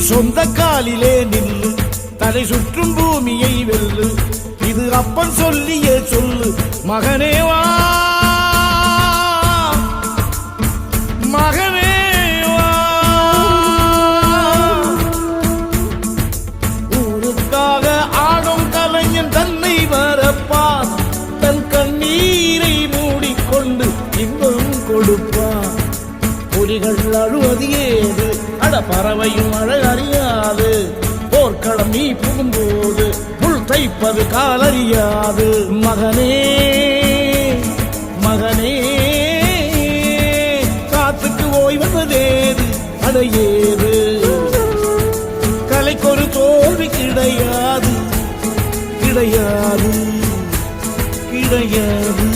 சொந்த காலிலே நில்லு, தலை சுற்றும் பூமியை வெல்லு. இது அப்பன் சொல்லியே சொல்லு, மகனே வா மகனே வா. ஊருக்காக ஆடும் கலைஞன் தன்னை வரப்பான், தன் கண்ணீரை மூடிக்கொண்டு இன்பம் கொடுப்பான். புலிகள் அழுவது ஏது, அட பறவையும் அழகறியாது. போர்க்களம் நீ புகும்போது புல் தைப்பது காலறியாது. மகனே மகனே, காத்துக்கு ஓய்வதேது, அடையேது. கலைக்கொரு தோல்வி கிடையாது கிடையாது கிடையாது.